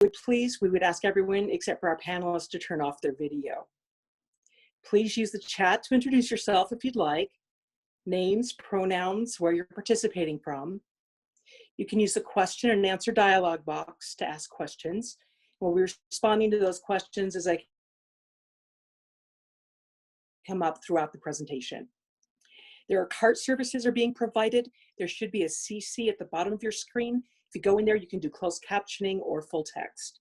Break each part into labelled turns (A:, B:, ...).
A: we would ask everyone except for our panelists to turn off their video. Please use the chat to introduce yourself if you'd like, names, pronouns, where you're participating from. You can use the question and answer dialog box to ask questions. We'll be responding to those questions as I come up throughout the presentation. There are cart services are being provided. There should be a CC at the bottom of your screen. If you go in there, you can do closed captioning or full text.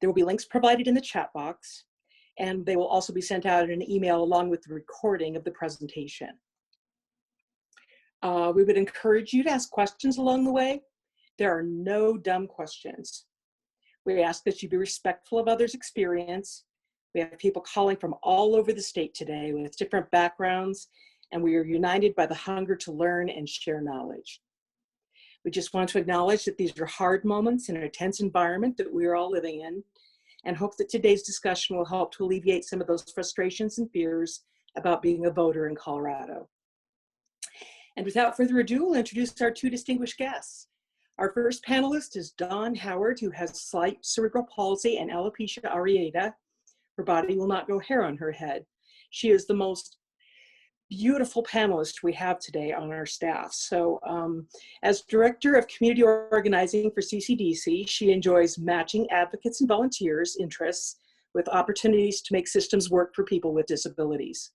A: There will be links provided in the chat box, and they will also be sent out in an email along with the recording of the presentation. We would encourage you to ask questions along the way. There are no dumb questions. We ask that you be respectful of others' experience. We have people calling from all over the state today with different backgrounds, and we are united by the hunger to learn and share knowledge. We just want to acknowledge that these are hard moments in a tense environment that we are all living in, and hope that today's discussion will help to alleviate some of those frustrations and fears about being a voter in Colorado. And without further ado, we'll introduce our two distinguished guests. Our first panelist is Dawn Howard, who has slight cerebral palsy and alopecia areata. Her body will not grow hair on her head. She is the most beautiful panelist we have today on our staff. So as Director of Community Organizing for CCDC, she enjoys matching advocates and volunteers' interests with opportunities to make systems work for people with disabilities.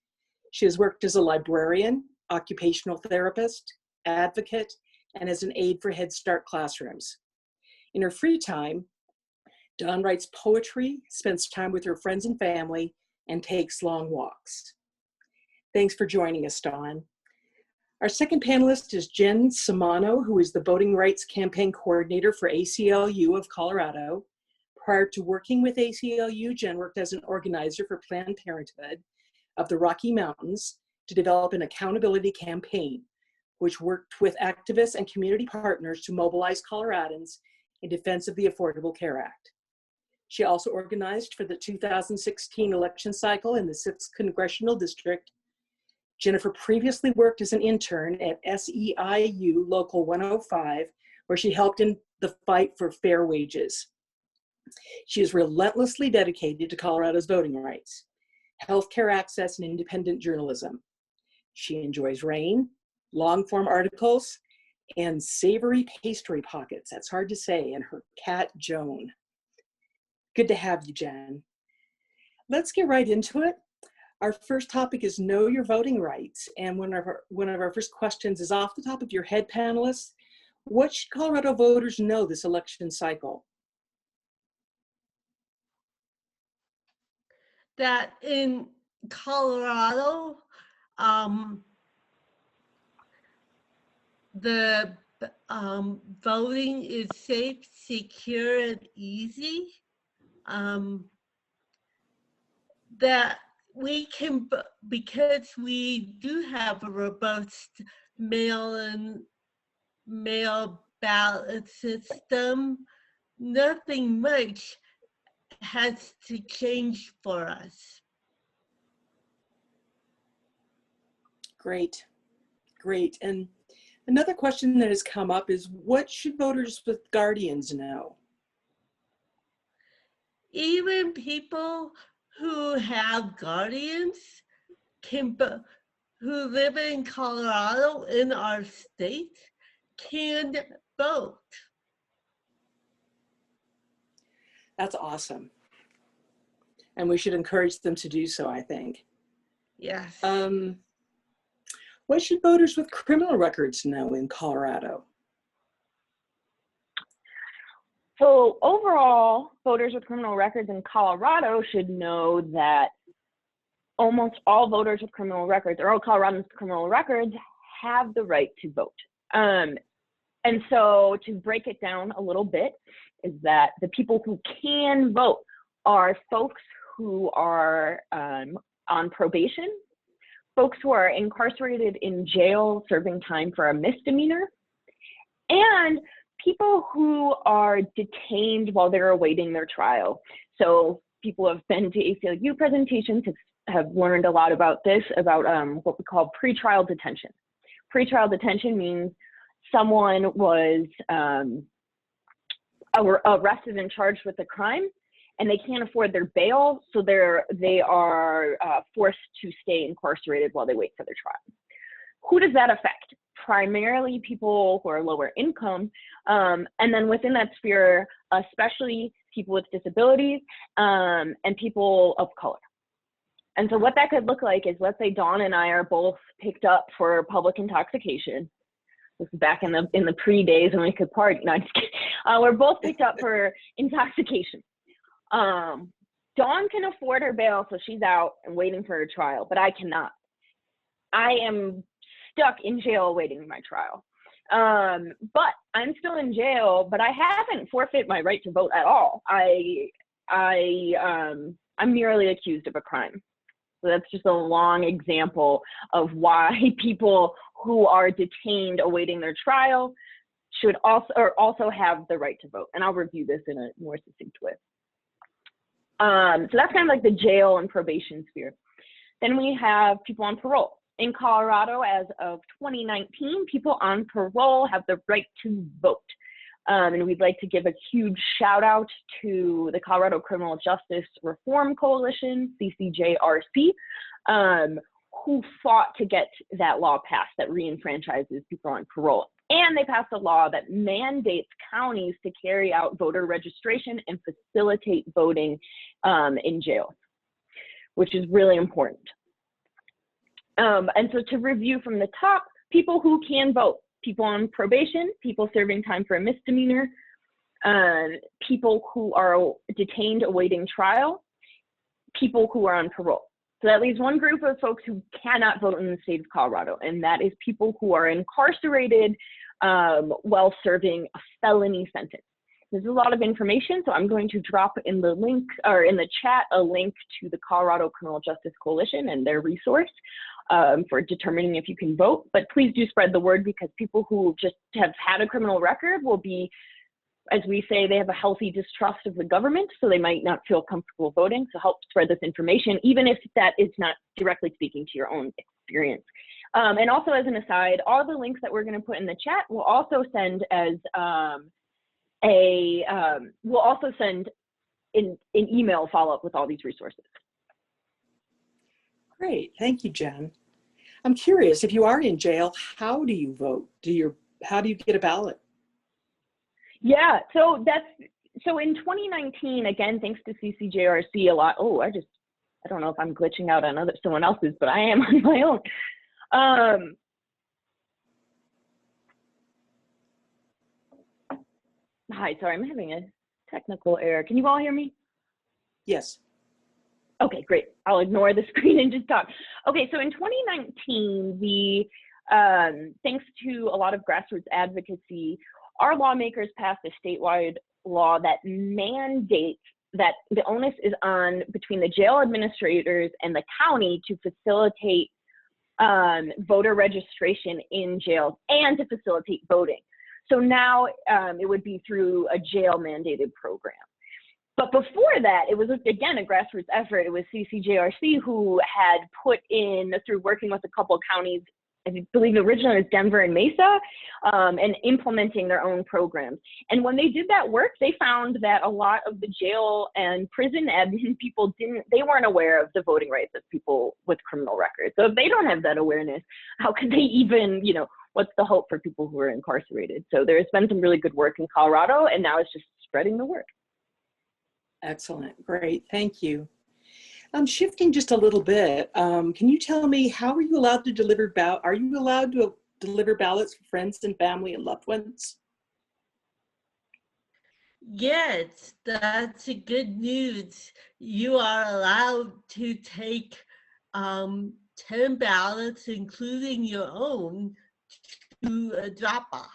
A: She has worked as a librarian, occupational therapist, advocate, and as an aide for Head Start classrooms. In her free time, Dawn writes poetry, spends time with her friends and family, and takes long walks. Thanks for joining us, Dawn. Our second panelist is Jen Simano, who is the Voting Rights Campaign Coordinator for ACLU of Colorado. Prior to working with ACLU, Jen worked as an organizer for Planned Parenthood of the Rocky Mountains to develop an accountability campaign, which worked with activists and community partners to mobilize Coloradans in defense of the Affordable Care Act. She also organized for the 2016 election cycle in the 6th Congressional District. Jennifer previously worked as an intern at SEIU Local 105, where she helped in the fight for fair wages. She is relentlessly dedicated to Colorado's voting rights, healthcare access, and independent journalism. She enjoys rain, long-form articles, and savory pastry pockets. That's hard to say, and her cat, Joan. Good to have you, Jen. Let's get right into it. Our first topic is Know Your Voting Rights, and one of our first questions is off the top of your head, panelists. What should Colorado voters know this election cycle?
B: That in Colorado, the voting is safe, secure, and easy. That we can, because we do have a robust mail ballot system, nothing much has to change for us.
A: Great, great. And another question that has come up is, what should voters with guardians know?
B: Even people who have guardians who live in Colorado, in our state, can vote.
A: That's awesome. And we should encourage them to do so, I think.
B: Yes.
A: What should voters with criminal records know in Colorado?
C: So overall, voters with criminal records in Colorado should know that almost all voters with criminal records, or all Coloradans with criminal records, have the right to vote. And so to break it down a little bit, is that the people who can vote are folks who are on probation, folks who are incarcerated in jail serving time for a misdemeanor, and people who are detained while they're awaiting their trial. So people who have been to ACLU presentations have learned a lot about this, about what we call pretrial detention. Pretrial detention means someone was arrested and charged with a crime, and they can't afford their bail, so they are forced to stay incarcerated while they wait for their trial. Who does that affect? Primarily people who are lower income, and then within that sphere, especially people with disabilities and people of color. And so what that could look like is, let's say Dawn and I are both picked up for public intoxication. This is back in the pre-days when we could party. No, I'm just kidding. We're both picked up for intoxication. Dawn can afford her bail, so she's out and waiting for her trial, but I cannot. I am stuck in jail awaiting my trial. But I'm still in jail, but I haven't forfeited my right to vote at all. I'm merely accused of a crime. So that's just a long example of why people who are detained awaiting their trial should also have the right to vote. And I'll review this in a more succinct way. So that's kind of like the jail and probation sphere. Then we have people on parole. In Colorado, as of 2019, people on parole have the right to vote. And we'd like to give a huge shout out to the Colorado Criminal Justice Reform Coalition, CCJRC, who fought to get that law passed that reenfranchises people on parole. And they passed a law that mandates counties to carry out voter registration and facilitate voting in jails, which is really important. And so to review from the top, people who can vote: people on probation, people serving time for a misdemeanor, people who are detained awaiting trial, people who are on parole. So that leaves one group of folks who cannot vote in the state of Colorado, and that is people who are incarcerated while serving a felony sentence. There's a lot of information, so I'm going to drop in the link, or in the chat, a link to the Colorado Criminal Justice Coalition and their resource for determining if you can vote. But please do spread the word, because people who just have had a criminal record will be, as we say, they have a healthy distrust of the government, so they might not feel comfortable voting. So help spread this information, even if that is not directly speaking to your own experience. And also, as an aside, all the links that we're going to put in the chat will also send as we'll also send an email follow-up with all these resources.
A: Great, thank you, Jen. I'm curious, if you are in jail, how do you vote? How do you get a ballot?
C: Yeah, so in 2019, again, thanks to CCJRC a lot. Oh, I don't know if I'm glitching out on someone else's, but I am on my own. Hi, sorry, I'm having a technical error. Can you all hear me?
A: Yes.
C: Okay, great. I'll ignore the screen and just talk. Okay, so in 2019, thanks to a lot of grassroots advocacy, our lawmakers passed a statewide law that mandates that the onus is on between the jail administrators and the county to facilitate voter registration in jails and to facilitate voting. So now it would be through a jail mandated program. But before that, it was, again, a grassroots effort. It was CCJRC who had put in, through working with a couple of counties, I believe originally it was Denver and Mesa, and implementing their own programs. And when they did that work, they found that a lot of the jail and prison admin people they weren't aware of the voting rights of people with criminal records. So if they don't have that awareness, how could they even, what's the hope for people who are incarcerated? So there's been some really good work in Colorado, and now it's just spreading the word.
A: Excellent, great, thank you. Shifting just a little bit, can you tell me, how are you allowed to deliver ballots for friends and family and loved ones?
B: Yes, that's a good news. You are allowed to take 10 ballots, including your own, to a Dropbox.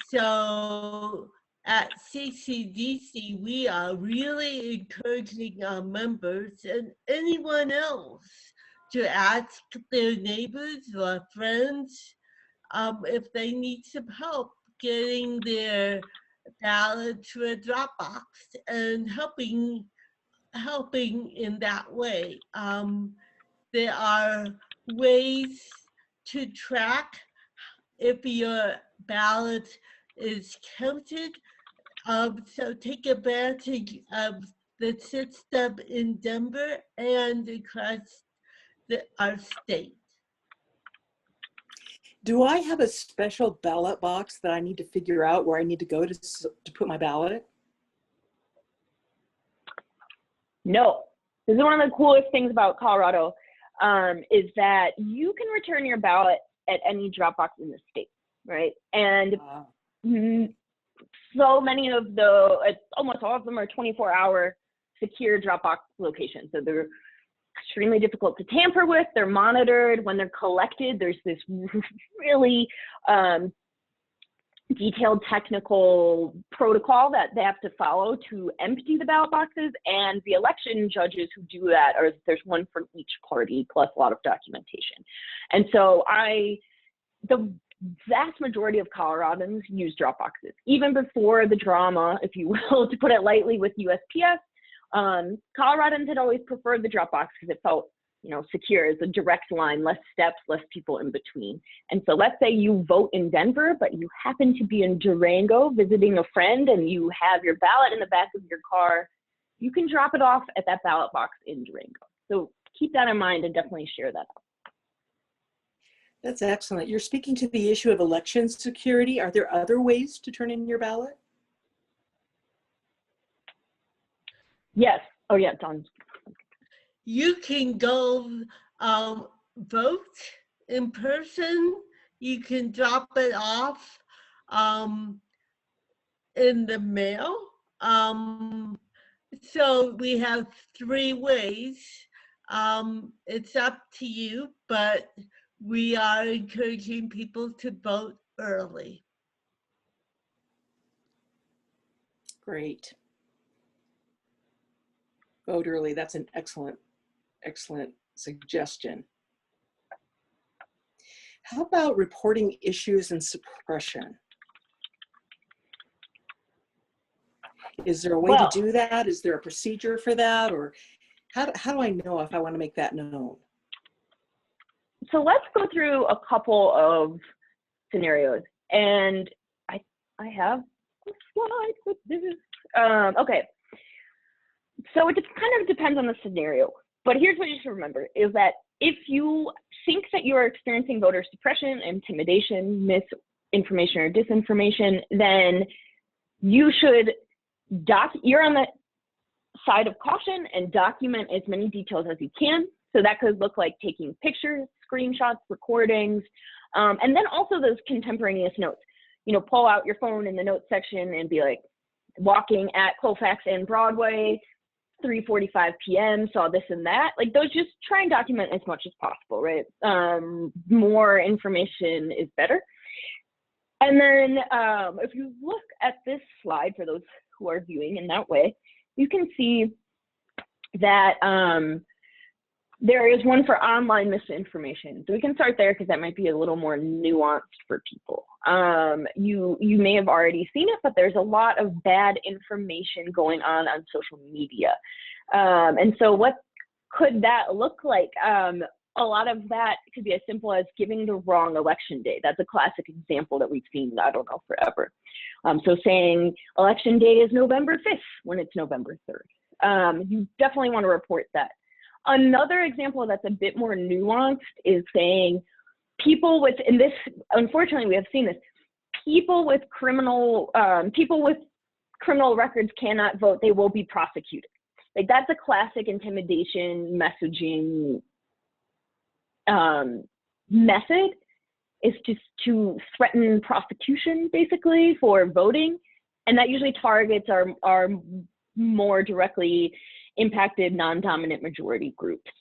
B: So at CCDC, we are really encouraging our members and anyone else to ask their neighbors or friends if they need some help getting their ballot to a Dropbox and helping in that way. There are ways to track if your ballot is counted. So take advantage of the system in Denver and across our state.
A: Do I have a special ballot box that I need to figure out where I need to go to put my ballot?
C: No. This is one of the coolest things about Colorado, is that you can return your ballot at any drop box in the state, right? And so many of almost all of them are 24-hour secure drop box locations. So they're extremely difficult to tamper with. They're monitored. When they're collected, there's this really detailed technical protocol that they have to follow to empty the ballot boxes, and the election judges who do that there's one from each party plus a lot of documentation. And so the vast majority of Coloradans use drop boxes. Even before the drama, if you will, to put it lightly, with USPS, Coloradans had always preferred the drop box because it felt, secure. It's a direct line, less steps, less people in between. And so let's say you vote in Denver, but you happen to be in Durango visiting a friend and you have your ballot in the back of your car, you can drop it off at that ballot box in Durango. So keep that in mind and definitely share that out.
A: That's excellent. You're speaking to the issue of election security. Are there other ways to turn in your ballot?
C: Yes. Oh yeah, Don.
B: You can go vote in person. You can drop it off in the mail. So we have 3 ways. It's up to you, but we are encouraging people to vote early.
A: Great. Vote early. That's an excellent suggestion. How about reporting issues and suppression? Is there a way to do that? Is there a procedure for that? Or how do I know if I want to make that known?
C: So let's go through a couple of scenarios. And I have a slide with this. Okay. So it kind of depends on the scenario. But here's what you should remember, is that if you think that you are experiencing voter suppression, intimidation, misinformation, or disinformation, then you should you're on the side of caution and document as many details as you can. So that could look like taking pictures, screenshots, recordings, and then also those contemporaneous notes. Pull out your phone in the notes section and be like, walking at Colfax and Broadway, 3:45 p.m., saw this and that. Like those, just try and document as much as possible, right? More information is better. And then if you look at this slide, for those who are viewing in that way, you can see that there is one for online misinformation. So we can start there because that might be a little more nuanced for people. You may have already seen it, but there's a lot of bad information going on social media. And so what could that look like? A lot of that could be as simple as giving the wrong election day. That's a classic example that we've seen, I don't know, forever. So saying election day is November 5th when it's November 3rd. You definitely want to report that. Another example that's a bit more nuanced is saying people with, and this, unfortunately we have seen this, people with criminal records cannot vote, they will be prosecuted. Like that's a classic intimidation messaging method, is just to threaten prosecution basically for voting. And that usually targets our more directly impacted non-dominant majority groups.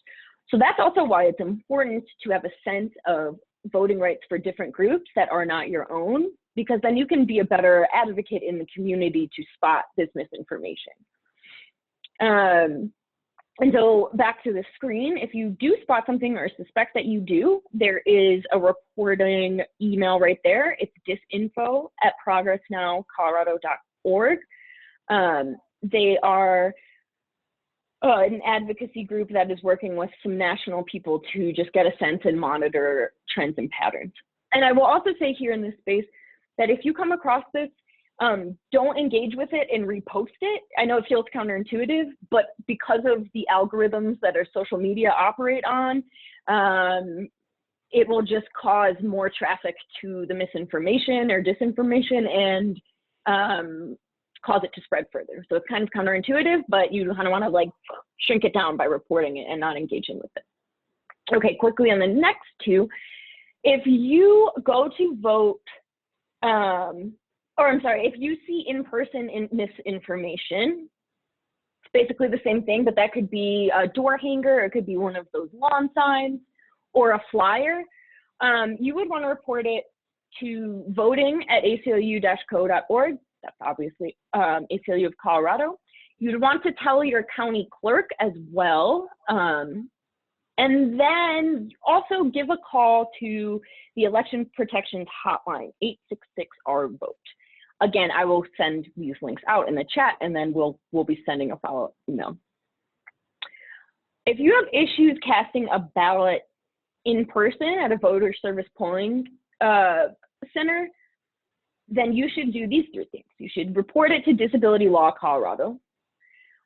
C: So that's also why it's important to have a sense of voting rights for different groups that are not your own, because then you can be a better advocate in the community to spot this misinformation. And so back to the screen, if you do spot something or suspect that you do, there is a reporting email right there. It's disinfo@progressnowcolorado.org. They are an advocacy group that is working with some national people to just get a sense and monitor trends and patterns. And I will also say here in this space, that if you come across this, don't engage with it and repost it. I know it feels counterintuitive, but because of the algorithms that our social media operate on, it will just cause more traffic to the misinformation or disinformation and cause it to spread further. So it's kind of counterintuitive, but you kind of want to like shrink it down by reporting it and not engaging with it. Okay, quickly on the next two, if you go to vote, if you see in-person misinformation, it's basically the same thing, but that could be a door hanger, it could be one of those lawn signs, or a flyer. You would want to report it to voting@aclu-co.org. That's obviously ACLU of Colorado. You'd want to tell your county clerk as well. And then also give a call to the Election Protections Hotline, 866-R-VOTE. Again, I will send these links out in the chat, and then we'll be sending a follow-up email. If you have issues casting a ballot in person at a voter service polling center, then you should do these three things. You should report it to Disability Law Colorado.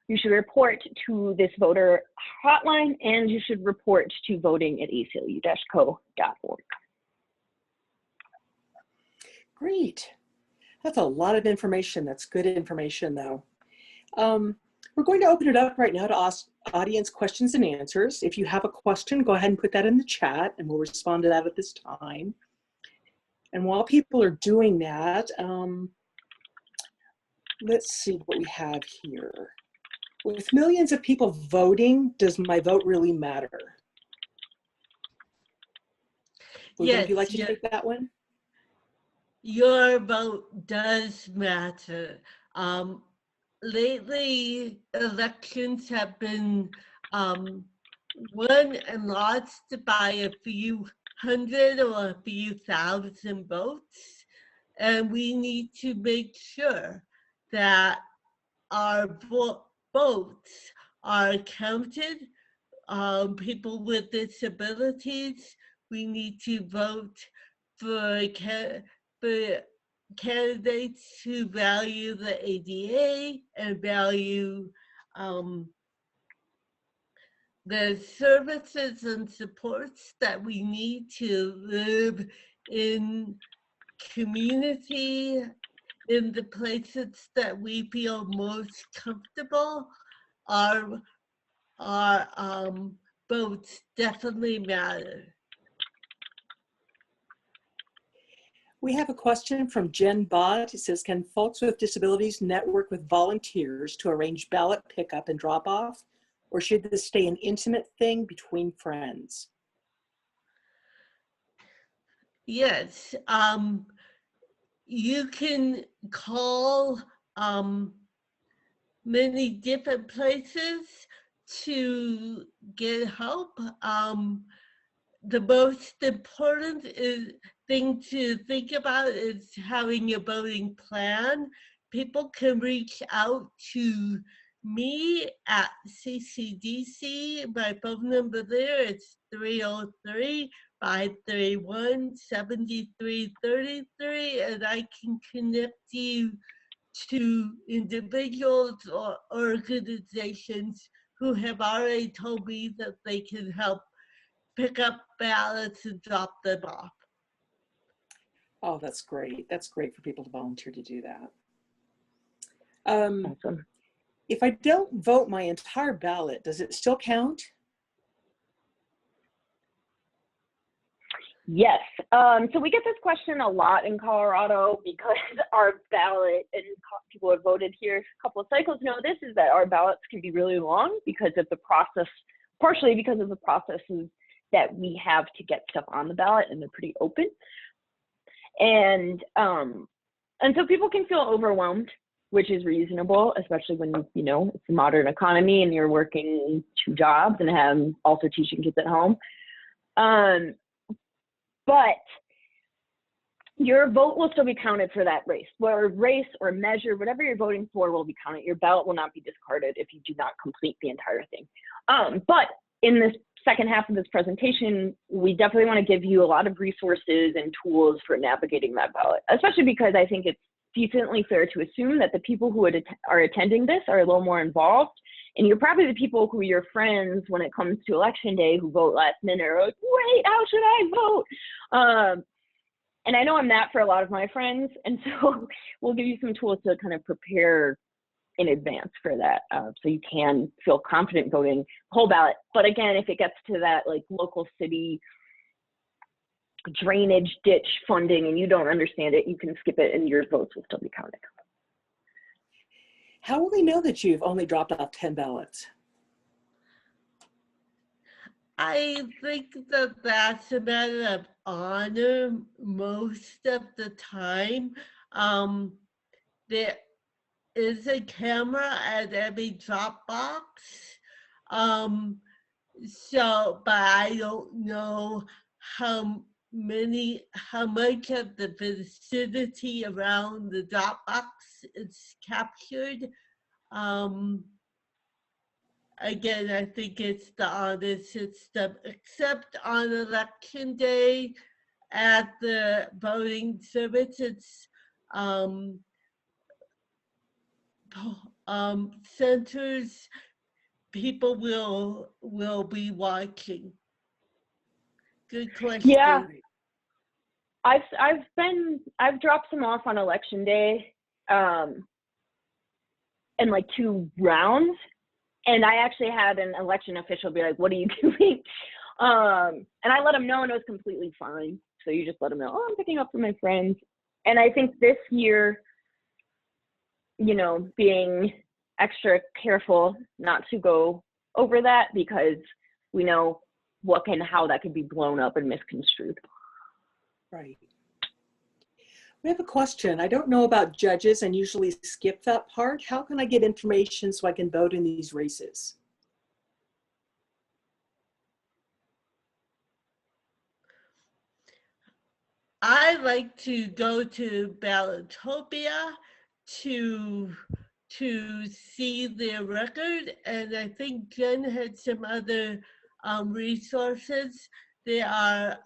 C: You should report to this voter hotline, and you should report to voting@aclu-co.org.
A: Great. That's a lot of information. That's good information, though. We're going to open it up right now to audience questions and answers. If you have a question, go ahead and put that in the chat, and we'll respond to that at this time. And while people are doing that, let's see what we have here. With millions of people voting, does my vote really matter?
B: Yes,
A: would you like to take that one?
B: Your vote does matter. Lately, elections have been won and lost by a few hundred or a few thousand votes, and we need to make sure that our votes are counted. People with disabilities, we need to vote for candidates who value the ADA and value the services and supports that we need to live in community, in the places that we feel most comfortable. Our votes definitely matter.
A: We have a question from Jen Bott. It says, can folks with disabilities network with volunteers to arrange ballot pickup and drop off, or should this stay an intimate thing between friends?
B: Yes, you can call many different places to get help. The most important thing to think about is having a voting plan. People can reach out to me at CCDC. My phone number there is 303-531-7333, and I can connect you to individuals or organizations who have already told me that they can help pick up ballots and drop them off.
A: Oh, that's great. That's great for people to volunteer to do that.
C: Awesome.
A: If I don't vote my entire ballot, does it still count?
C: Yes. So we get this question a lot in Colorado because our ballot, and people have voted here a couple of cycles know this, is that our ballots can be really long because of the process, partially because of the processes that we have to get stuff on the ballot, and they're pretty open. And so people can feel overwhelmed, which is reasonable, especially when, you know, it's a modern economy and you're working 2 jobs and have also teaching kids at home. But your vote will still be counted for that race, or measure, whatever you're voting for will be counted. Your ballot will not be discarded if you do not complete the entire thing. But in this second half of this presentation, we definitely want to give you a lot of resources and tools for navigating that ballot, especially because I think it's decently fair to assume that the people who are attending this are a little more involved. And you're probably the people who are your friends when it comes to election day who vote last minute or like, wait, how should I vote? And I know I'm that for a lot of my friends. And so we'll give you some tools to kind of prepare in advance for that. So you can feel confident voting whole ballot. But again, if it gets to that like local city drainage ditch funding and you don't understand it, you can skip it and your votes will still be counted.
A: How will we know that you've only dropped off 10 ballots?
B: I think that that's a matter of honor most of the time. There is a camera at every drop box. But I don't know how much of the vicinity around the drop box is captured. Again, I think it's the honor system, except on election day at the voting service, it's centers, people will be watching. Good question.
C: Yeah, I've dropped some off on election day, in like 2 rounds, and I actually had an election official be like, "What are you doing?" And I let him know, and it was completely fine. So you just let him know, "Oh, I'm picking up for my friends." And I think this year, you know, being extra careful not to go over that because we know how that could be blown up and misconstrued.
A: Right. We have a question. I don't know about judges and usually skip that part. How can I get information so I can vote in these races?
B: I like to go to Ballotopia to see their record, and I think Jen had some other resources. There are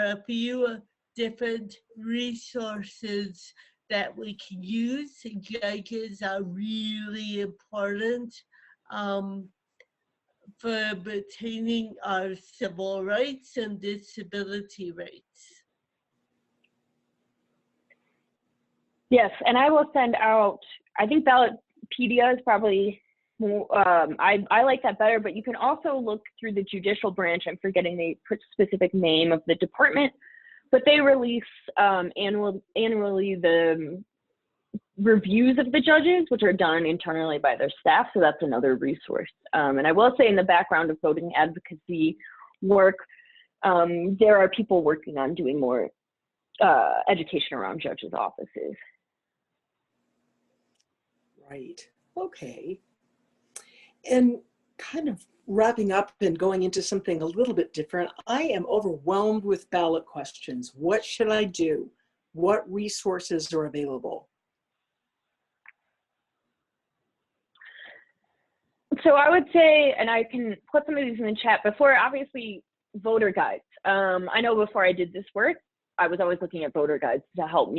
B: a few different resources that we can use. Judges are really important for retaining our civil rights and disability rights.
C: Yes, and I will send out, I think Ballotpedia is probably more, I like that better, but you can also look through the judicial branch. I'm forgetting the specific name of the department, but they release annually the reviews of the judges, which are done internally by their staff. So that's another resource. And I will say in the background of voting advocacy work, there are people working on doing more education around judges' offices.
A: Right. Okay. And kind of wrapping up and going into something a little bit different, I am overwhelmed with ballot questions. What should I do? What resources are available?
C: So I would say, and I can put some of these in the chat before, obviously voter guides. I know before I did this work, I was always looking at voter guides to help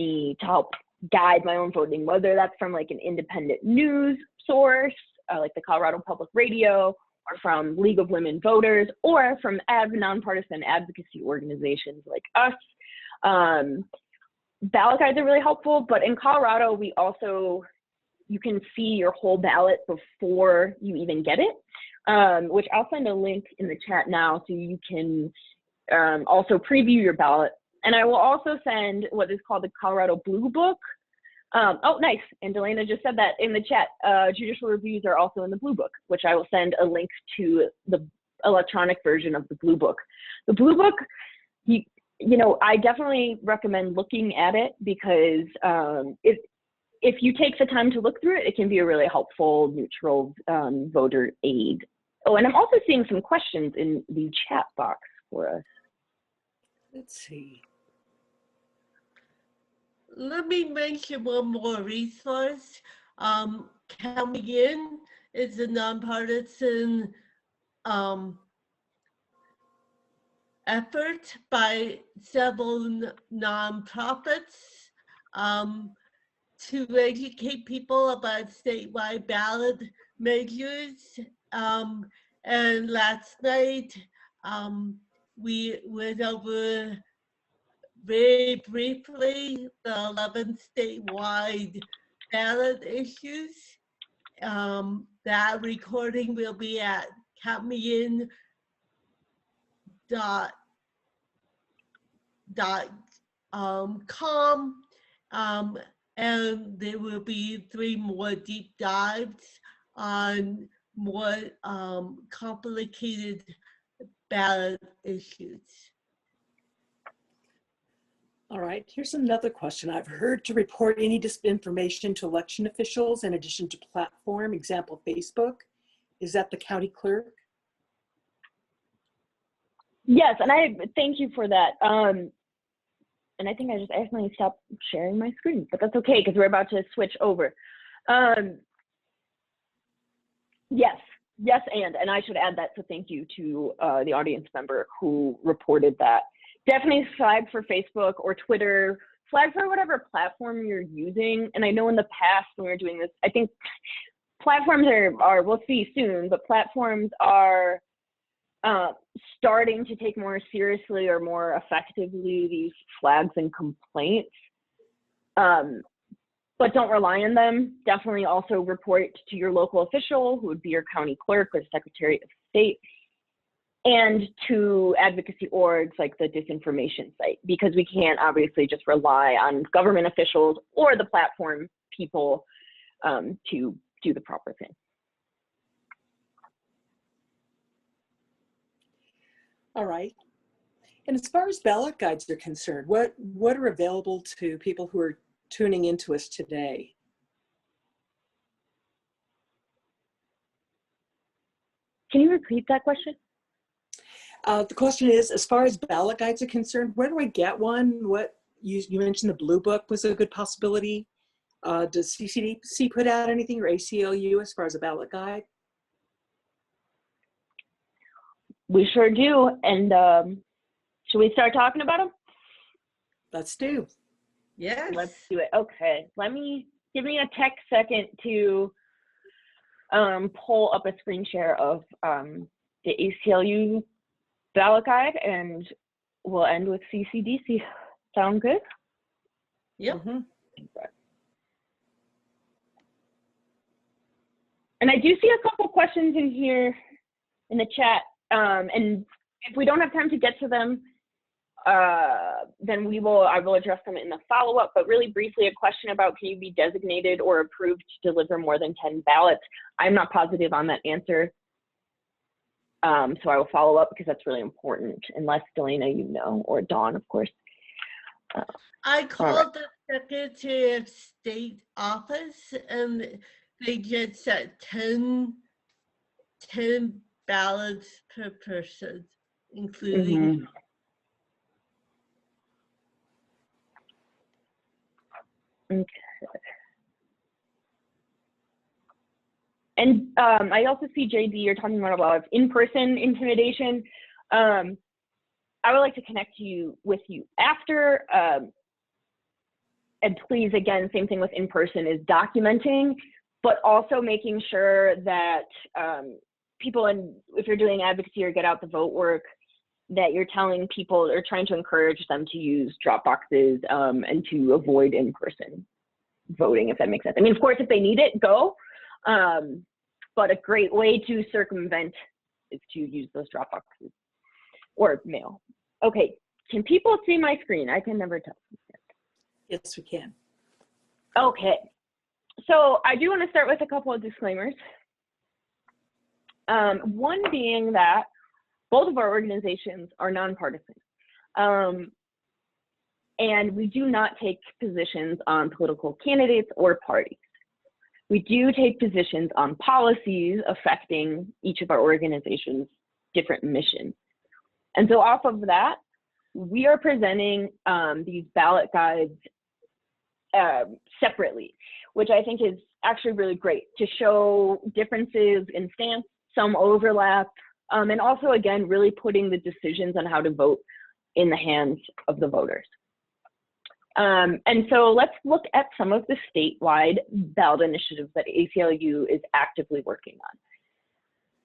C: guide my own voting, whether that's from like an independent news source, like the Colorado Public Radio, or from League of Women Voters, or from nonpartisan advocacy organizations like us. Ballot guides are really helpful, but in Colorado, you can see your whole ballot before you even get it, which I'll send a link in the chat now so you can also preview your ballot. And I will also send what is called the Colorado Blue Book. Oh, nice. And Delana just said that in the chat. Judicial reviews are also in the Blue Book, which I will send a link to the electronic version of the Blue Book. The Blue Book, you know, I definitely recommend looking at it because if you take the time to look through it, it can be a really helpful, neutral voter aid. Oh, and I'm also seeing some questions in the chat box for us.
A: Let's see.
B: Let me mention one more resource. Coming In is a nonpartisan effort by several nonprofits to educate people about statewide ballot measures. And last night, we went over very briefly the 11 statewide ballot issues. That recording will be at countmein.com. And there will be 3 more deep dives on more complicated ballot issues.
A: All right, here's another question. I've heard to report any disinformation to election officials in addition to platform, example, Facebook. Is that the county clerk?
C: Yes, and I thank you for that. And I think I just accidentally stopped sharing my screen, but that's okay because we're about to switch over. Yes, and I should add that, so thank you to the audience member who reported that. Definitely flag for Facebook or Twitter, flag for whatever platform you're using. And I know in the past when we were doing this, I think platforms are we'll see soon, but platforms are starting to take more seriously or more effectively these flags and complaints. But don't rely on them. Definitely also report to your local official, who would be your county clerk or secretary of state, and to advocacy orgs like the Disenfranchise site, because we can't obviously just rely on government officials or the platform people to do the proper thing.
A: All right. And as far as ballot guides are concerned, what are available to people who are tuning into us today?
C: Can you repeat that question?
A: The question is, as far as ballot guides are concerned, where do I get one? What you mentioned the Blue Book was a good possibility. Does CCDC put out anything, or ACLU, as far as a ballot guide?
C: We sure do. And should we start talking about them?
A: Let's do.
B: Yes.
C: Let's do it. Okay. Give me a tech second to pull up a screen share of the ACLU ballot guide, and we'll end with CCDC. Sound good?
B: Yep.
A: Mm-hmm.
C: And I do see a couple questions in here in the chat. And if we don't have time to get to them, then I will address them in the follow-up. But really briefly, a question about, can you be designated or approved to deliver more than 10 ballots? I'm not positive on that answer. So I will follow up because that's really important, unless Delana, you know, or Dawn, of course.
B: I called the Secretary of State office, and they just said 10 ballots per person, including.
C: Okay. And I also see, JD, you're talking about in-person intimidation. I would like to connect with you after. And please, again, same thing with in-person, is documenting, but also making sure that people, and if you're doing advocacy or get out the vote work, that you're telling people or trying to encourage them to use drop boxes and to avoid in-person voting, if that makes sense. I mean, of course, if they need it, go. But a great way to circumvent is to use those drop boxes or mail. Okay, can people see my screen? I can never tell.
A: Yes, we can.
C: Okay, so I do want to start with a couple of disclaimers. One being that both of our organizations are nonpartisan. And we do not take positions on political candidates or parties. We do take positions on policies affecting each of our organizations' different missions. And so off of that, we are presenting these ballot guides separately, which I think is actually really great to show differences in stance, some overlap, And also, again, really putting the decisions on how to vote in the hands of the voters. And so let's look at some of the statewide ballot initiatives that ACLU is actively working on.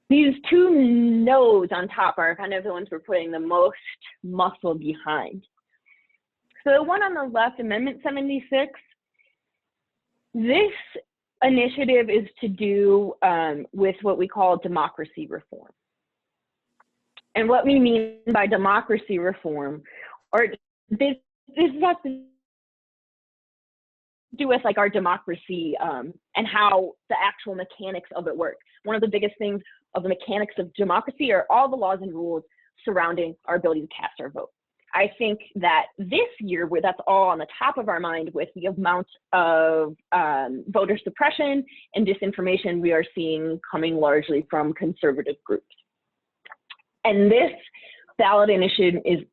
C: These two nodes on top are kind of the ones we're putting the most muscle behind. So the one on the left, Amendment 76, this initiative is to do with what we call democracy reform. And what we mean by democracy reform, or this has to do with like our democracy and how the actual mechanics of it work. One of the biggest things of the mechanics of democracy are all the laws and rules surrounding our ability to cast our vote. I think that this year, where that's all on the top of our mind with the amount of voter suppression and disinformation we are seeing coming largely from conservative groups. And this ballot initiative is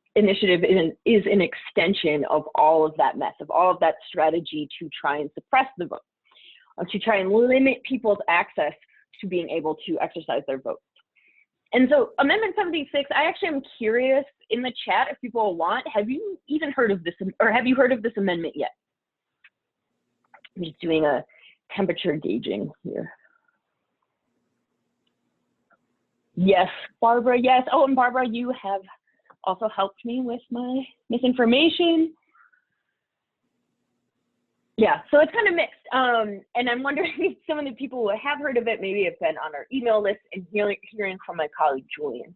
C: an extension of all of that mess, of all of that strategy to try and suppress the vote, to try and limit people's access to being able to exercise their vote. And so Amendment 76, I actually am curious in the chat if people want, have you even heard of this, or have you heard of this amendment yet? I'm just doing a temperature gauging here. Yes, Barbara, yes. Oh, and Barbara, you have also helped me with my misinformation. Yeah, so it's kind of mixed. And I'm wondering if some of the people who have heard of it maybe have been on our email list and hearing from my colleague, Julian.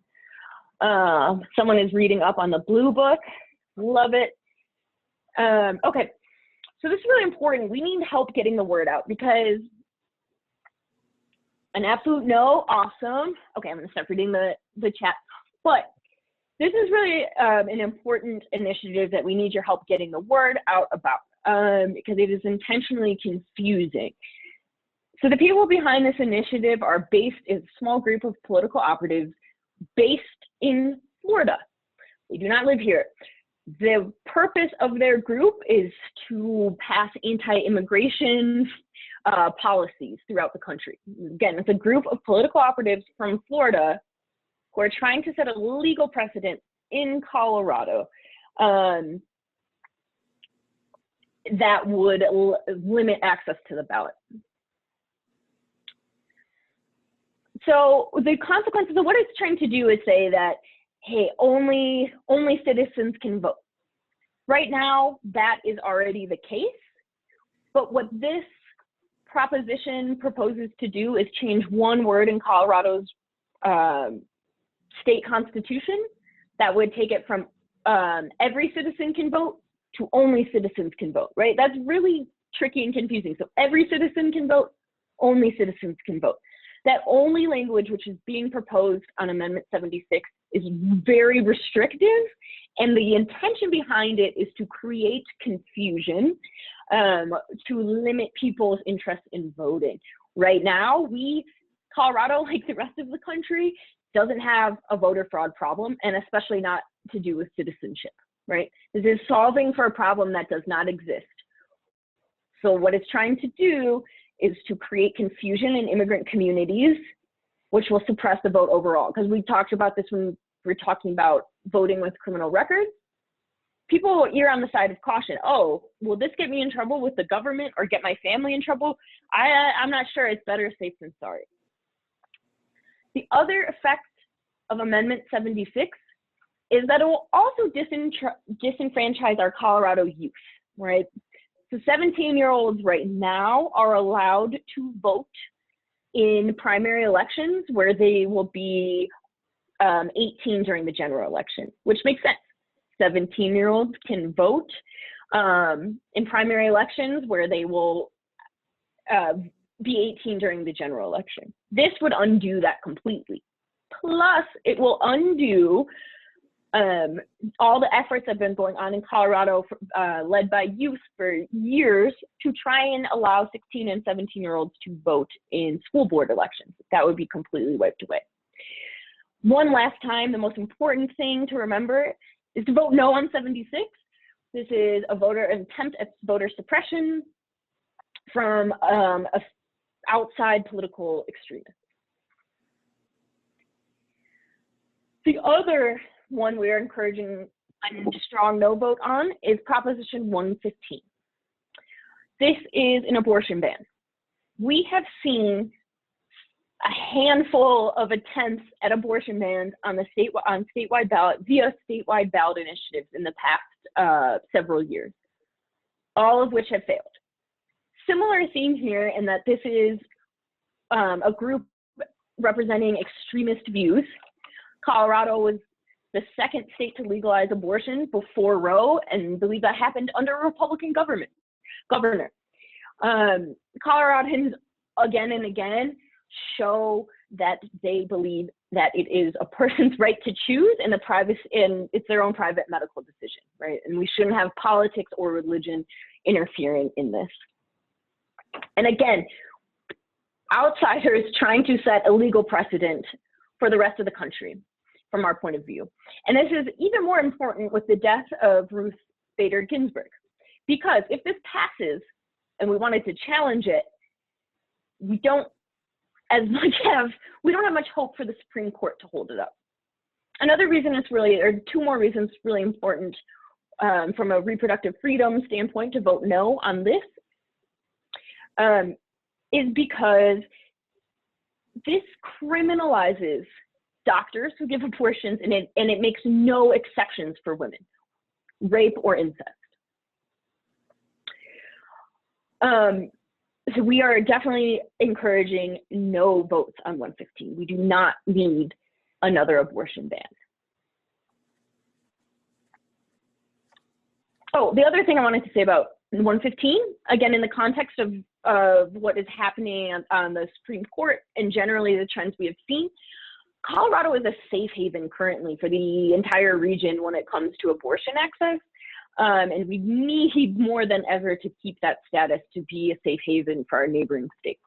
C: Someone is reading up on the Blue Book. Love it. Okay, so this is really important. We need help getting the word out because an absolute no, awesome. Okay, I'm gonna start reading the chat. But this is really an important initiative that we need your help getting the word out about. Because it is intentionally confusing. So the people behind this initiative are based in a small group of political operatives based in Florida. They do not live here. The purpose of their group is to pass anti-immigration policies throughout the country. Again, it's a group of political operatives from Florida who are trying to set a legal precedent in Colorado that would limit access to the ballot. So the consequences of what it's trying to do is say that, hey, only citizens can vote. Right now, that is already the case. But what this proposition proposes to do is change one word in Colorado's state constitution that would take it from every citizen can vote to only citizens can vote, right? That's really tricky and confusing. So every citizen can vote, only citizens can vote. That only language, which is being proposed on Amendment 76, is very restrictive, and the intention behind it is to create confusion, to limit people's interest in voting. Right now, Colorado, like the rest of the country, doesn't have a voter fraud problem, and especially not to do with citizenship. Right? This is solving for a problem that does not exist. So what it's trying to do is to create confusion in immigrant communities, which will suppress the vote overall. Because we talked about this when we were talking about voting with criminal records. People err on the side of caution. Oh, will this get me in trouble with the government or get my family in trouble? I'm not sure. It's better safe than sorry. The other effect of Amendment 76 is that it will also disenfranchise our Colorado youth, right? So 17-year-olds right now are allowed to vote in primary elections where they will be 18 during the general election, which makes sense. 17-year-olds can vote in primary elections where they will be 18 during the general election. This would undo that completely. Plus, it will undo all the efforts that have been going on in Colorado, led by youth for years, to try and allow 16 and 17-year-olds to vote in school board elections. That would be completely wiped away. One last time, the most important thing to remember is to vote no on 76. This is an attempt at voter suppression from outside political extremists. The other one we're encouraging a strong no vote on is Proposition 115. This is an abortion ban. We have seen a handful of attempts at abortion bans on the statewide ballot via statewide ballot initiatives in the past several years, all of which have failed. Similar theme here in that this is a group representing extremist views. Colorado was the second state to legalize abortion before Roe, and I believe that happened under a Republican governor. Coloradans again and again show that they believe that it is a person's right to choose and it's their own private medical decision, right? And we shouldn't have politics or religion interfering in this. And again, outsiders trying to set a legal precedent for the rest of the country from our point of view. And this is even more important with the death of Ruth Bader Ginsburg, because if this passes and we wanted to challenge it, we don't have much hope for the Supreme Court to hold it up. Another reason it's really, or two more reasons really important from a reproductive freedom standpoint to vote no on this is because this criminalizes doctors who give abortions, and it makes no exceptions for women, rape or incest. So we are definitely encouraging no votes on 115. We do not need another abortion ban. Oh, the other thing I wanted to say about 115, again, in the context of what is happening on the Supreme Court and generally the trends we have seen, Colorado is a safe haven currently for the entire region when it comes to abortion access. And we need more than ever to keep that status to be a safe haven for our neighboring states.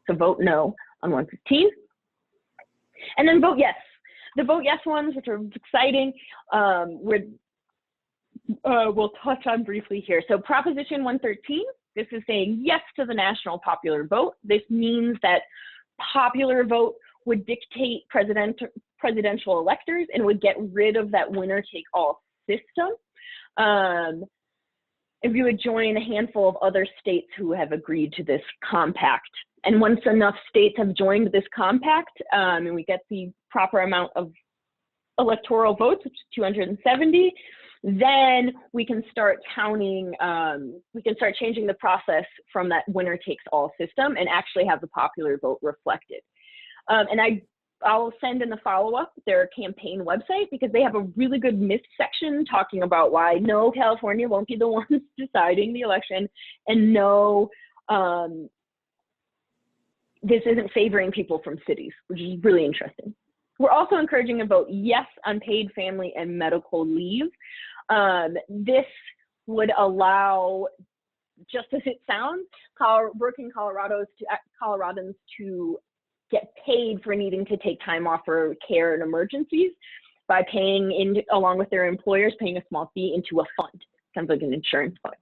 C: So vote no on 115. And then vote yes. The vote yes ones, which are exciting, we'll touch on briefly here. So Proposition 113, this is saying yes to the national popular vote. This means that popular vote would dictate presidential electors and would get rid of that winner-take-all system. If you would join a handful of other states who have agreed to this compact. And once enough states have joined this compact and we get the proper amount of electoral votes, which is 270, then we can start counting, we can start changing the process from that winner-takes-all system and actually have the popular vote reflected. And I'll send in the follow-up their campaign website because they have a really good myth section talking about why no, California won't be the ones deciding the election, and no, this isn't favoring people from cities, which is really interesting. We're also encouraging a vote yes on paid family and medical leave. This would allow, just as it sounds, working Coloradans to get paid for needing to take time off for care and emergencies by paying along with their employers, paying a small fee into a fund, kind of like an insurance fund.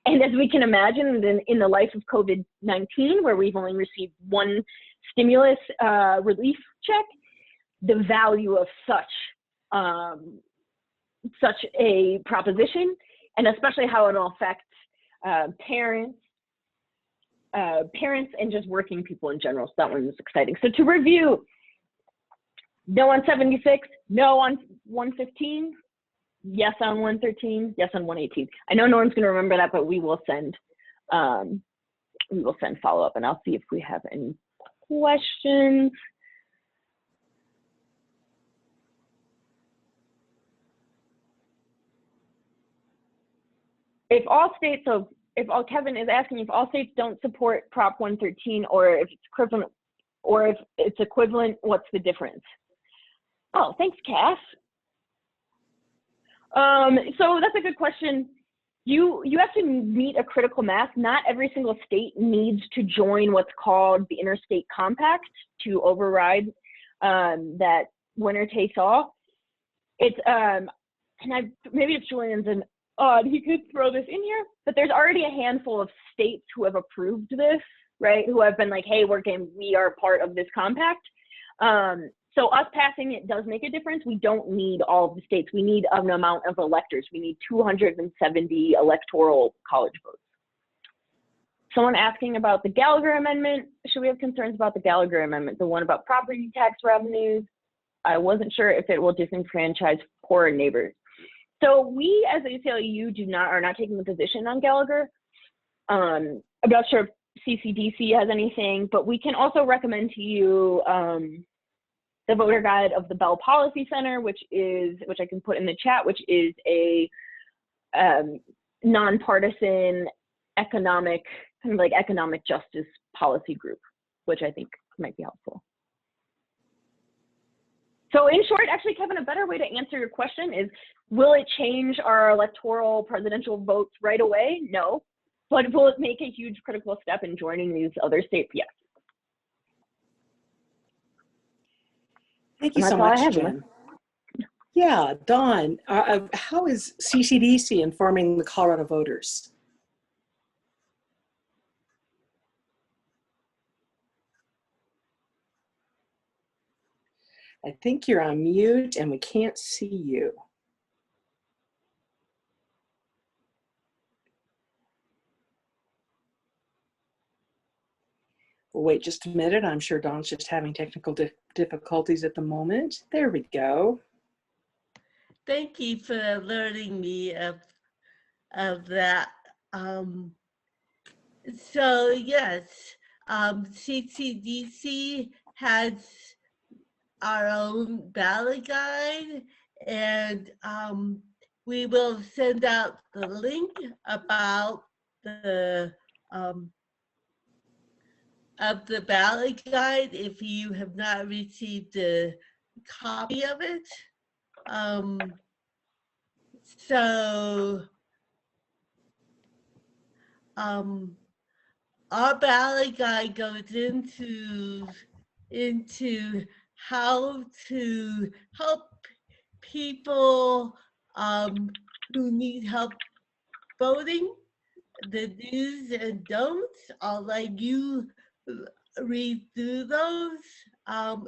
C: And as we can imagine, in the life of COVID-19, where we've only received one stimulus relief check, the value of such a proposition, and especially how it'll affect parents and just working people in general. So that one was exciting. So to review, no on 76, no on 115, yes on 113, yes on 118. I know no one's going to remember that, but we will send follow-up, and I'll see if we have any questions. Kevin is asking if all states don't support Prop 113, or if it's equivalent, what's the difference? Oh, thanks, Cass. So that's a good question. You have to meet a critical mass. Not every single state needs to join what's called the Interstate Compact to override that winner takes all. It's maybe if Julian's an he could throw this in here, but there's already a handful of states who have approved this, right? Who have been like, hey, we are part of this compact. So us passing it does make a difference. We don't need all of the states. We need an amount of electors. We need 270 electoral college votes. Someone asking about the Gallagher Amendment. Should we have concerns about the Gallagher Amendment? The one about property tax revenues. I wasn't sure if it will disenfranchise poorer neighbors. So we as ACLU are not taking the position on Gallagher. I'm not sure if CCDC has anything, but we can also recommend to you the voter guide of the Bell Policy Center, which I can put in the chat, which is a nonpartisan economic justice policy group, which I think might be helpful. So in short, actually, Kevin, a better way to answer your question is, will it change our electoral presidential votes right away? No. But will it make a huge critical step in joining these other states? Yes.
A: Thank you so much, Jen. Yeah, Dawn, how is CCDC informing the Colorado voters? I think you're on mute and we can't see you. We'll wait just a minute. I'm sure Dawn's just having technical difficulties at the moment. There we go.
B: Thank you for alerting me of that. So yes, CCDC has our own ballot guide, and we will send out the link about the of the ballot guide if you have not received a copy of it. Our ballot guide goes into how to help people who need help voting, the do's and don'ts. I'll let you read through those.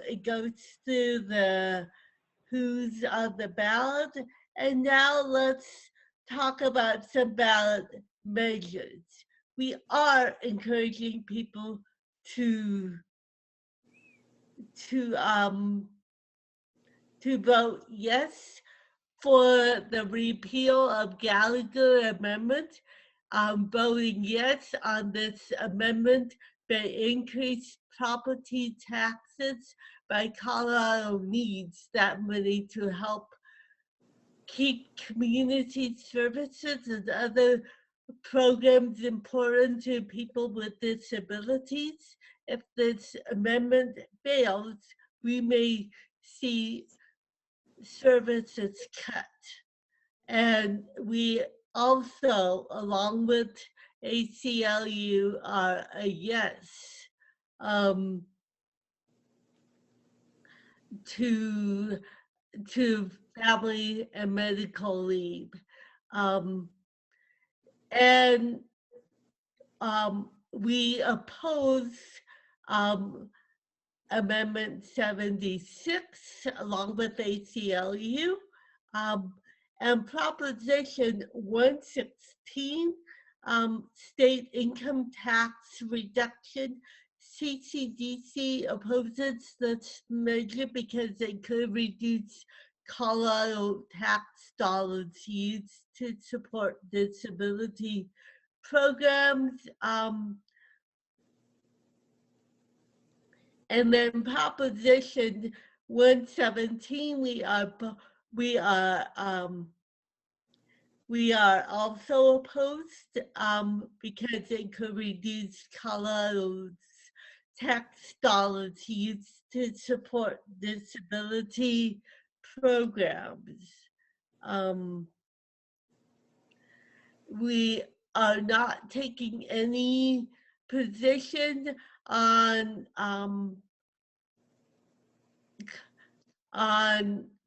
B: It goes through the who's on the ballot. And now let's talk about some ballot measures. We are encouraging people to vote yes for the repeal of Gallagher Amendment. Voting yes on this amendment may increase property taxes, but Colorado needs that money to help keep community services and other programs important to people with disabilities. If this amendment fails, we may see services cut. And we also, along with ACLU, are a yes to family and medical leave. We oppose Amendment 76 along with ACLU. And Proposition 116, state income tax reduction. CCDC opposes this measure because it could reduce Colorado tax dollars used to support disability programs. And then Proposition 117, we are also opposed because it could reduce Colorado's tax dollars used to support disability programs. We are not taking any position on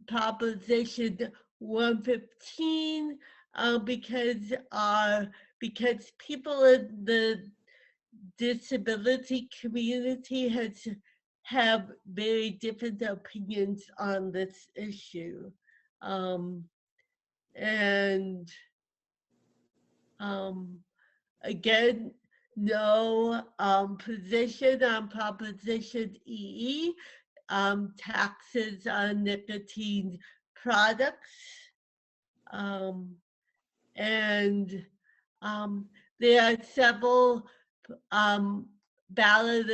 B: Proposition 115 because people in the disability community has have very different opinions on this issue. Again, no position on Proposition EE, taxes on nicotine products. There are several ballot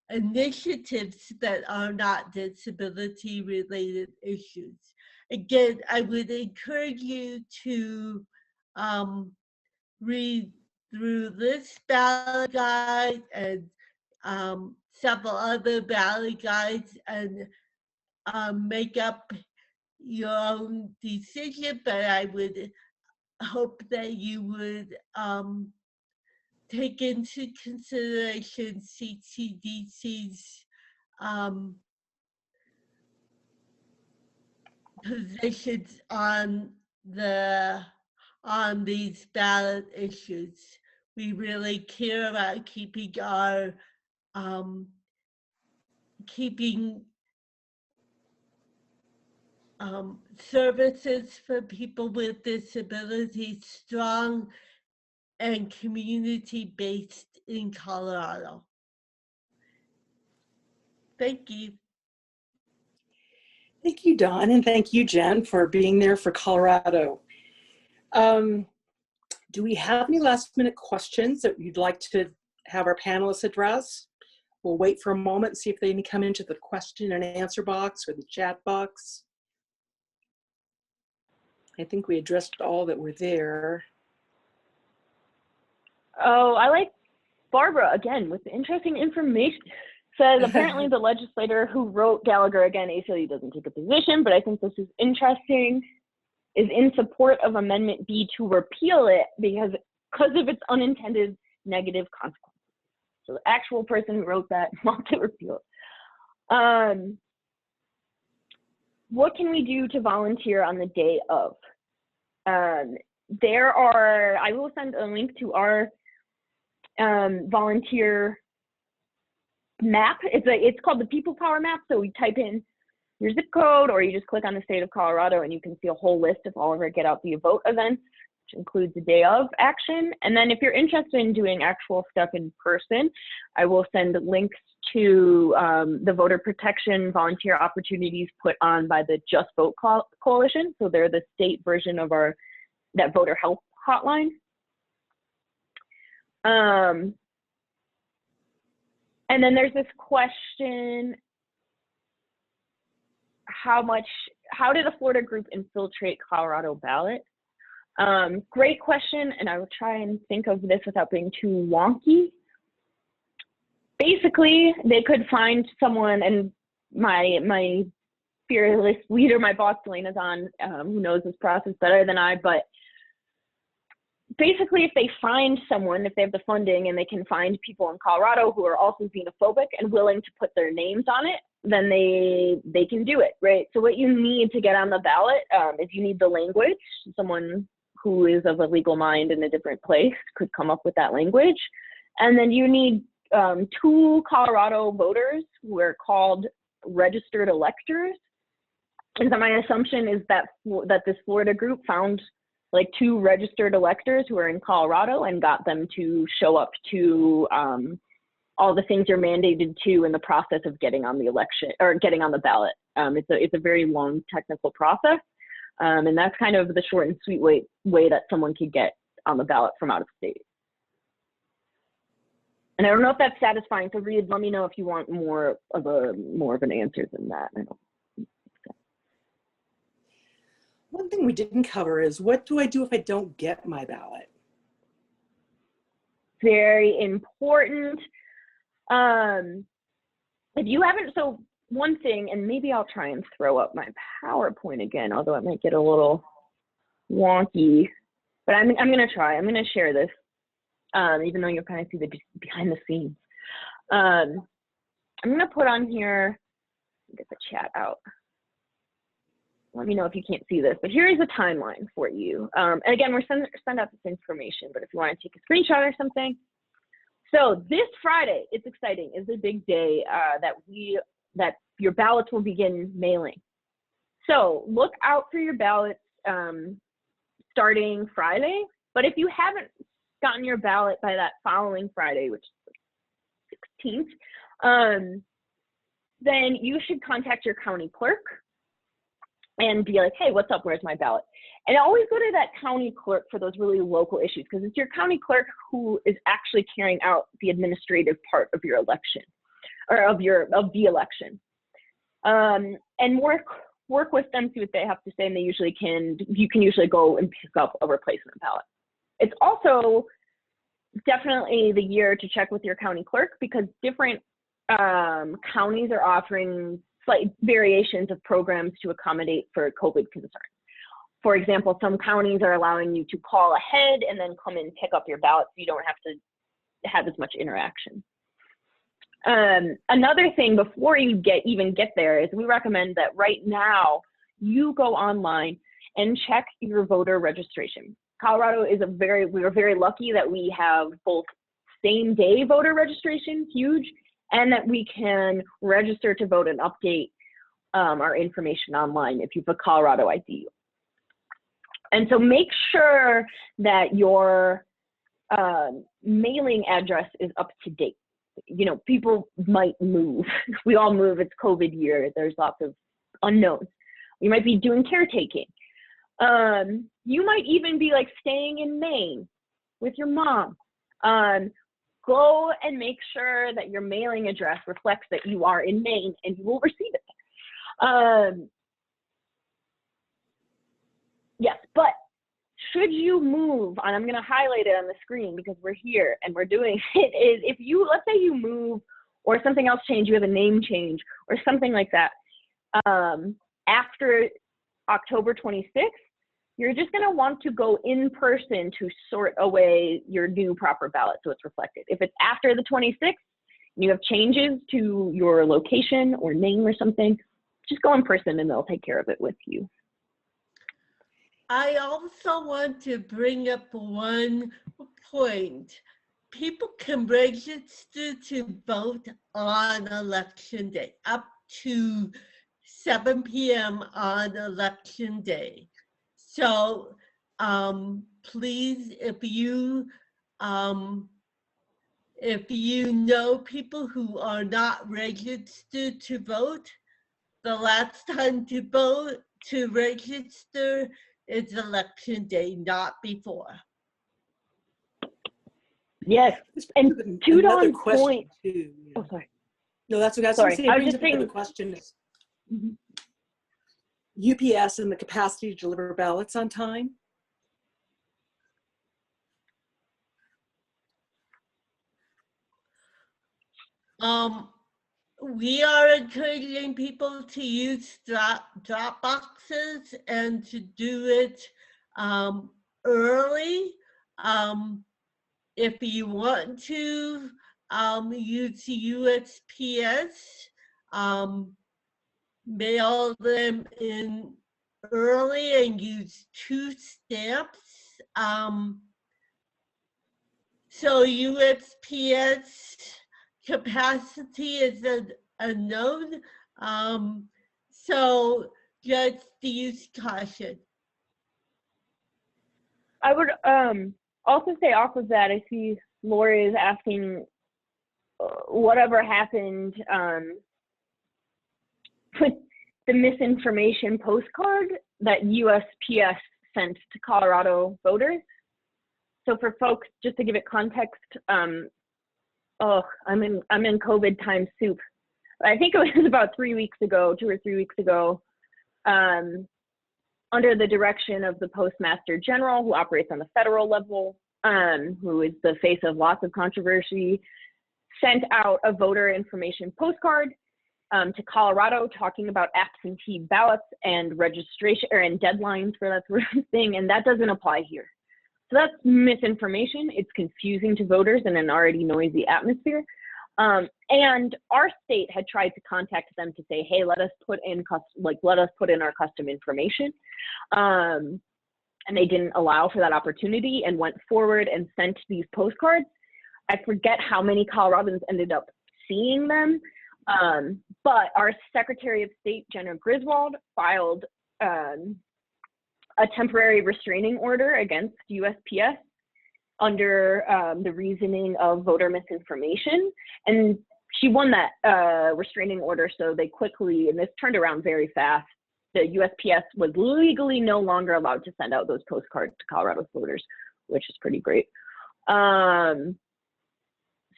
B: initiatives that are not disability-related issues. Again, I would encourage you to read through this ballot guide and several other ballot guides and make up your own decision, but I would hope that you would take into consideration CCDC's positions on these ballot issues. We really care about keeping our services for people with disabilities strong and community-based in Colorado. Thank you.
A: Thank you, Dawn, and thank you, Jen, for being there for Colorado. Do we have any last-minute questions that you'd like to have our panelists address? We'll wait for a moment and see if they come into the question and answer box or the chat box. I think we addressed all that were there.
C: Oh, I like Barbara, again, with the interesting information. Says, apparently the legislator who wrote Gallagher, again, ACLU doesn't take a position, but I think this is interesting, is in support of Amendment B to repeal it because of its unintended negative consequences. So the actual person who wrote that wants to repeal it. What can we do to volunteer on the day of? I will send a link to our volunteer map. It's called the People Power Map. So we type in your zip code, or you just click on the state of Colorado, and you can see a whole list of all of our Get Out the Vote events, which includes the day of action. And then if you're interested in doing actual stuff in person, I will send links to the voter protection volunteer opportunities put on by the Just Vote Coalition. So they're the state version of that voter help hotline. And then there's this question, how did a Florida group infiltrate Colorado ballot? Great question, and I will try and think of this without being too wonky. Basically, they could find someone, and my fearless leader, my boss, Elena's on, who knows this process better than I, but basically if they find someone, if they have the funding and they can find people in Colorado who are also xenophobic and willing to put their names on it, then they can do it, right? So what you need to get on the ballot is you need the language. Someone who is of a legal mind in a different place could come up with that language. And then you need 2 Colorado voters who are called registered electors. And so my assumption is that this Florida group found like 2 registered electors who are in Colorado and got them to show up to all the things you're mandated to in the process of getting on the election or getting on the ballot. It's a very long technical process. And that's kind of the short and sweet way that someone could get on the ballot from out of state. And I don't know if that's satisfying. So Reed, let me know if you want more of an answer than that.
A: One thing we didn't cover is, what do I do if I don't get my ballot?
C: Very important. If you haven't, so one thing, and maybe I'll try and throw up my PowerPoint again, although it might get a little wonky, but I'm gonna try. I'm gonna share this, even though you'll kind of see the behind the scenes. I'm gonna put on here, get the chat out. Let me know if you can't see this, but here is a timeline for you. And again, we're send out this information, but if you want to take a screenshot or something. So this Friday, it's exciting, is a big day that your ballots will begin mailing. So look out for your ballots starting Friday. But if you haven't gotten your ballot by that following Friday, which is the 16th, then you should contact your county clerk and be like, hey, what's up? Where's my ballot? And always go to that county clerk for those really local issues, because it's your county clerk who is actually carrying out the administrative part of your election, or of the election. And work with them, see what they have to say, and you can usually go and pick up a replacement ballot. It's also definitely the year to check with your county clerk, because different counties are offering slight variations of programs to accommodate for COVID concerns. For example, some counties are allowing you to call ahead and then come and pick up your ballot, so you don't have to have as much interaction. Another thing before you even get there is we recommend that right now you go online and check your voter registration. Colorado is we are very lucky that we have both same day voter registration, huge, and that we can register to vote and update our information online if you have a Colorado ID. And so make sure that your mailing address is up to date. You know, people might move. We all move. It's COVID year. There's lots of unknowns. You might be doing caretaking. You might even be like staying in Maine with your mom. Go and make sure that your mailing address reflects that you are in Maine, and you will receive it. Yes, but should you move, and I'm going to highlight it on the screen because we're here and we're doing it, is if you, let's say you move or something else change, you have a name change or something like that, after October 26th, you're just going to want to go in person to sort away your new proper ballot so it's reflected. If it's after the 26th and you have changes to your location or name or something, just go in person and they'll take care of it with you.
B: I also want to bring up one point. People can register to vote on election day up to 7 p.m. on election day. So please, if you know people who are not registered to vote, the last time to vote, to register, is election day, not before.
C: Yes, and to Don's point.
A: Too, yeah.
C: Oh, sorry.
A: No, that's what I was
C: Sorry.
A: saying.
C: I was just saying.
A: The question is UPS and the capacity to deliver ballots on time.
B: We are encouraging people to use drop boxes and to do it early. If you want to use USPS, mail them in early and use 2 stamps. So USPS capacity is unknown, so just use caution.
C: I would also say off of that, I see Lori is asking whatever happened with the misinformation postcard that USPS sent to Colorado voters. So for folks, just to give it context, I'm in COVID time soup. I think it was about 3 weeks ago, 2 or 3 weeks ago, under the direction of the Postmaster General, who operates on the federal level, who is the face of lots of controversy, sent out a voter information postcard to Colorado talking about absentee ballots and registration and deadlines for that sort of thing, and that doesn't apply here. So that's misinformation. It's confusing to voters in an already noisy atmosphere. And our state had tried to contact them to say, hey, let us put in our custom information. And they didn't allow for that opportunity and went forward and sent these postcards. I forget how many Coloradans ended up seeing them, but our Secretary of State, Jenna Griswold, filed a temporary restraining order against USPS under the reasoning of voter misinformation. And she won that restraining order, so they quickly, and this turned around very fast, the USPS was legally no longer allowed to send out those postcards to Colorado's voters, which is pretty great.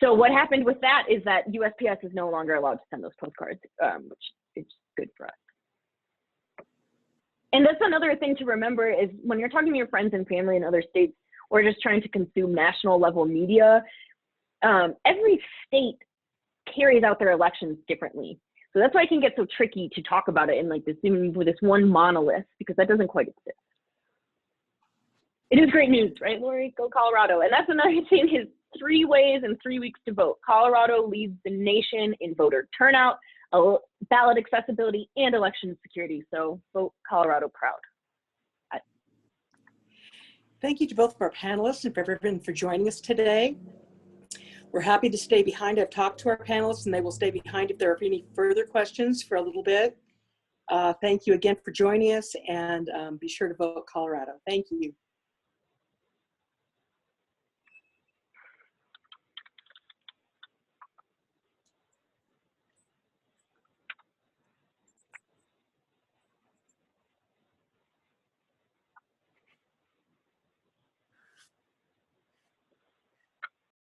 C: So what happened with that is that USPS is no longer allowed to send those postcards, which is good for us. And that's another thing to remember is when you're talking to your friends and family in other states, or just trying to consume national level media, every state carries out their elections differently. So that's why it can get so tricky to talk about it in like this, with this one monolith, because that doesn't quite exist. It is great news, right, Lori? Go Colorado. And that's another thing is 3 ways in 3 weeks to vote. Colorado leads the nation in voter turnout, ballot accessibility, and election security. So vote Colorado proud.
A: Thank you to both of our panelists and for everyone for joining us today. We're happy to stay behind. I've talked to our panelists and they will stay behind if there are any further questions for a little bit. Thank you again for joining us, and be sure to vote Colorado. Thank you.